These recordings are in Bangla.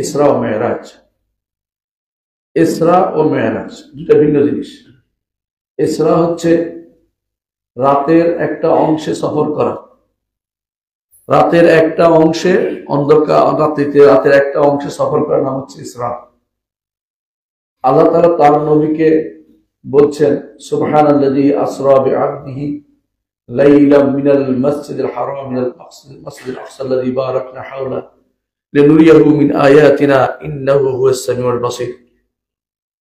ইসরা ও মেরাজ। ইসরা ও মেরাজ দুটা ভিন্ন জিনিস। ইসরা হচ্ছে রাতের একটা অংশে সফর করা, রাতের একটা অংশে অন্ধকার রাতের একটা অংশে সফর করার নাম হচ্ছে ইসরা। আল্লাহ তাআলা তার নবীকে বলছেন সুবহানাল্লাযী আসরা বিআবদিহি লাইলাম মিনাল মাসজিদিল হারাম ইলাল মাসজিদিল আকসাল্লাযী বারাকনা হাওলা লিনুরিয়াহু মিন আয়াতিনা ইন্নাহু হুয়াস সামিউল বাসীর।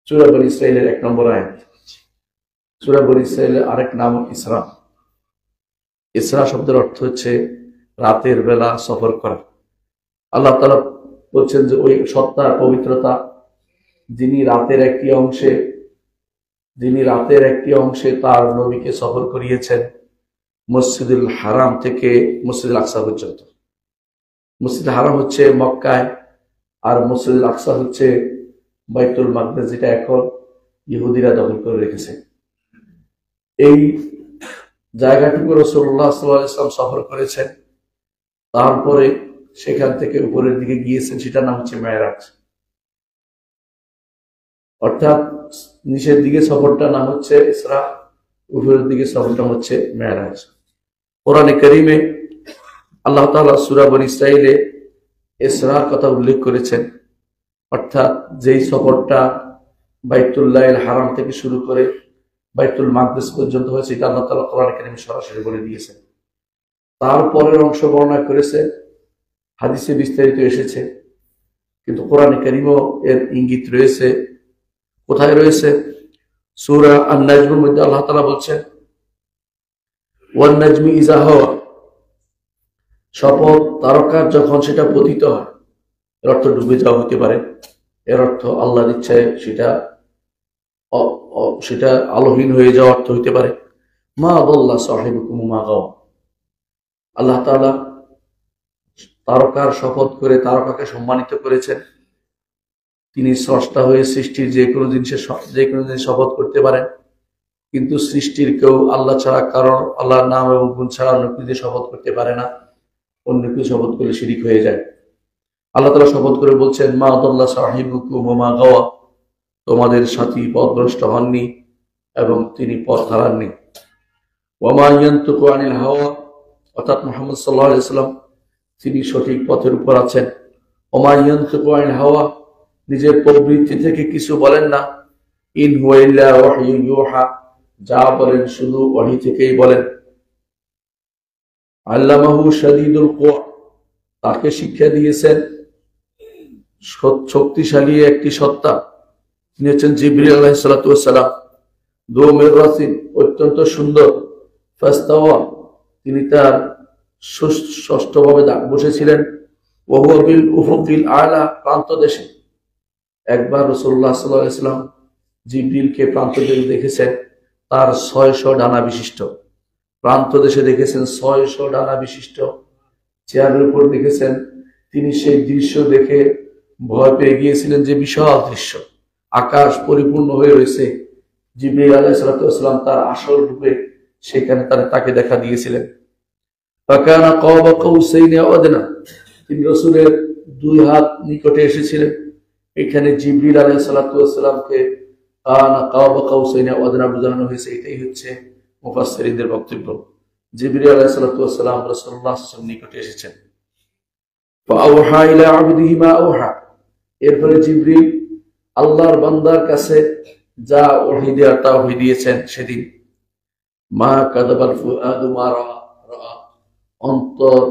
সূরা বনী ইসরাঈলের 1 নম্বর আয়াত। সূরা বনী ইসরাঈলের আরেক নাম ইসরা। ইসরা শব্দের অর্থ হচ্ছে রাতের বেলা সফর করা। আল্লাহ তাআলা বলছেন যে ওই সত্তার পবিত্রতা যিনি রাতের একটি অংশে তার নবীকে সফর করিয়েছেন মসজিদুল হারাম থেকে মসজিদুল আকসা পর্যন্ত। মসজিদুল হারাম হচ্ছে মক্কায়, আর মসজিদুল আকসা হচ্ছে বাইতুল মাকদেস, যেটা এখন ইহুদিরা দখল করে রেখেছে। এই জায়গাটুকু রাসূলুল্লাহ সাল্লাল্লাহু আলাইহি ওয়াসাল্লাম সফর করেছেন, তারপরে সেখান থেকে উপরের দিকে গিয়েছেন, সেটার নাম হচ্ছে মেরাজ। অর্থাৎ নিচের দিকে সফরটার নাম হচ্ছে ইসরা, উপরের দিকে সফরটা হচ্ছে মেরাজ। কোরআনে কারীমে আল্লাহ তাআলা সূরা বনী ইসরাঈলে ইসরার কথা উল্লেখ করেছেন, অর্থাৎ যেই সফরটা বাইতুল্লাহিল হারাম থেকে শুরু করে বাইতুল মাকদেস পর্যন্ত হয়েছে, এটা আল্লাহ তাআলা কোরআনে কারীমে সরাসরি বলে দিয়েছেন। তারপরের অংশ বর্ণনা করেছে, হাদিসে বিস্তারিত এসেছে, কিন্তু কোরআনে কারীমেও এর ইঙ্গিত রয়েছে। কোথায় রয়েছে? সূরা আন-নাজমের মধ্যে আল্লাহ তাআলা বলছেন ওয়ান নাজমি ইযা হাওয়া, শপথ তারকার যখন সেটা পতিত হয়। এর অর্থ ডুবে যাওয়া হতে পারে, এর অর্থ আল্লাহর ইচ্ছায় সেটা আলোহীন হয়ে যাওয়া অর্থ হইতে পারে। মা দাল্লা সাহিবুকুম মা গাওয়া। আল্লাহ তাআলা তারকার শপথ করে তারকাকে সম্মানিত করেছেন। তিনি স্রষ্টা হয়ে সৃষ্টির যে কোনো জিনিস শপথ করতে পারেন, কিন্তু সৃষ্টির কেউ আল্লাহ ছাড়া, কারণ আল্লাহর নাম এবং গুণ ছাড়া অন্য কিছু দিয়ে শপথ করতে পারে না। অন্য কিছু শপথ করলে শিরিক হয়ে যায়। আল্লাহ তাআলা শপথ করে বলছেন মা দাল্লা সাহিবুকুম মা গাওয়া, তোমাদের সাথী পথভ্রষ্ট হননি এবং তিনি পথ হারাননি। ওয়া মা ইয়ানতিকু আনিল হাওয়া, অর্থাৎ মুহাম্মদ সাল্লাল্লাহু আলাইহি ওয়াসাল্লাম তিনি সঠিক পথের উপর আছেন। ওয়া মা ইয়ানতিকু আনিল হাওয়া, নিজের প্রবৃত্তি থেকে কিছু বলেন না। ইন হুয়া ইল্লা ওয়াহয়ু ইউহা, যা বলেন শুধু ওহী থেকেই বলেন। আল্লামাহু শাদীদুল কুওয়া, তাকে শিক্ষা দিয়েছেন শক্তিশালী একটি সত্তা, তিনি হচ্ছেন জিবরিল আলাইহিস সালাতু ওয়াস সালাম। দু মিররাসিন, অত্যন্ত সুন্দর। ফাস্তাওয়া, তিনি তার ষষ্ঠভাবে বসেছিলেন। ওয়া হুয়া বিল উফুকিল আলা, প্রান্ত দেশে। একবার রাসূলুল্লাহ সাল্লাল্লাহু আলাইহি ওয়াসাল্লাম জিবরিলকে প্রান্ত দেশে দেখেছেন, তার 600 ডানা বিশিষ্ট। প্রান্ত দেশে দেখেছেন 600 ডানা বিশিষ্ট চেয়ারের উপর দেখেছেন। তিনি সেই দৃশ্য দেখে ভয় পেয়ে গিয়েছিলেন, যে বিশাল দৃশ্য, আকাশ পরিপূর্ণ হয়ে রয়েছে। জিবরিল আলাইহিস সালাতু ওয়াস সালাম তার আসল রূপে সেখানে তাকে দেখা দিয়েছিলেন। ফাকানা কাবা কাউসাইনি আও আদনা, তিনি রাসূলের 2 হাত নিকটে এসেছিলেন। এখানে জিবরিল আলাইহিস সালাতু ওয়াস সালামকে কানা কাবা কাউসাইনি আও আদনা বোঝানো হয়েছে। এটাই হচ্ছে মুফাসসিরিনদের বক্তব্য। জিবরিল আলাইহিস সালাতু ওয়াস সালাম রাসূলুল্লাহ সাল্লাল্লাহু আলাইহি ওয়াসাল্লাম নিকটে এসেছেন। ফাআওহা ইলা আবদিহি মা আওহা, এরপরে জিবরিল আল্লাহর বান্দার কাছে যা ওহী দেওয়ার তা ওহী দিয়েছেন সেদিন। মা কাযাবাল ফুআদু মা রাআ, অন্তর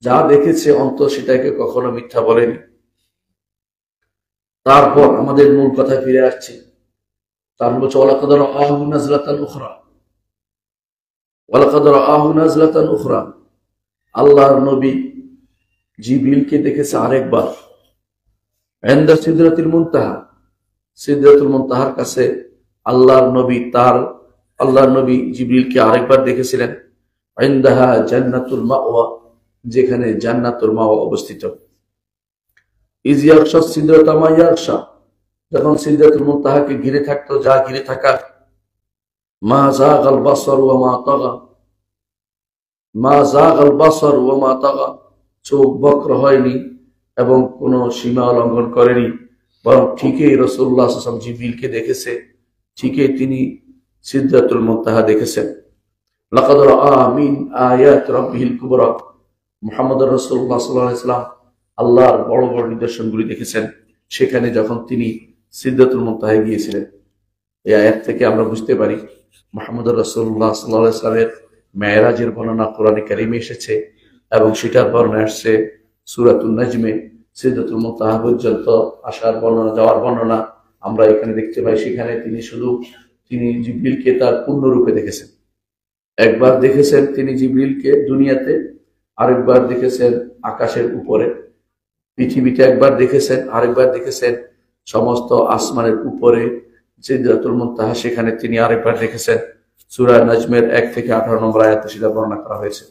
যা দেখেছে, অন্তর সেটাকে কখনো মিথ্যা বলেনি। তারপর আমাদের মূল কথায় ফিরে আসছি। তার বলছে ওয়ালাকাদ রাআহু নাজলাতান উখরা, ওয়ালাকাদ রাআহু নাজলাতান উখরা, আল্লাহর নবী জিবরিলকে দেখেছে আরেকবার। ইনদা সিদরাতুল মুনতাহা, সিদরাতুল মুনতাহার কাছে আল্লাহর নবী জিবরিলকে আরেকবার দেখেছিলেন। ইনদাহা জান্নাতুল মাওয়া, যেখানে জান্নাতুল মাওয়া অবস্থিত। ইজ ইয়াগশা সিদরাতা মা ইয়াগশা, যখন সিদরাতুল মুনতাহাকে ঘিরে থাকতো যা ঘিরে থাকা। মা যাগাল বাসার ওয়া মা তাগা, মা যাগাল বাসার ওয়া মা তাগা, চোখ বক্র হয়নি এবং কোনো সীমা লঙ্ঘন করেনি, বরং ঠিকই রাসূলুল্লাহ সাল্লাল্লাহু আলাইহি ওয়াসাল্লাম জিবরিলকে দেখেছে, ঠিকই তিনি সিদরাতুল মুনতাহা দেখেছেন। লাকাদ রাআ মিন আয়াত রাব্বিহিল কুবরা, মুহাম্মদুর রাসূলুল্লাহ সাল্লাল্লাহু আলাইহি ওয়াসাল্লাম আল্লাহর বড় বড় নিদর্শনগুলি দেখেছেন সেখানে যখন তিনি সিদরাতুল মুনতাহায় গিয়েছিলেন। এই আয়াত থেকে আমরা বুঝতে পারি মুহাম্মদুর রাসূলুল্লাহ সাল্লাল্লাহু আলাইহি ওয়াসাল্লামের মেরাজের বর্ণনা কোরআনে কারিমে এসেছে এবং সেটার বর্ণনা আসছে সূরাতুন নাজমে। সিদরাতুল মুনতাহা পর্যন্ত আসার বর্ণনা, যাওয়ার বর্ণনা আমরা এখানে দেখতে পাই। সেখানে তিনি জিবরিলকে তার পূর্ণরূপে দেখেছেন। একবার দেখেছেন তিনি জিবরিলকে দুনিয়াতে, আরেকবার দেখেছেন আকাশের উপরে, পৃথিবীতে একবার দেখেছেন, আরেকবার দেখেছেন সমস্ত আসমানের উপরে সিদরাতুল মুনতাহা, সেখানে তিনি আরেকবার দেখেছেন। সূরা নাজমের 1 থেকে 18 নম্বর আয়াতে সেটা বর্ণনা করা হয়েছে।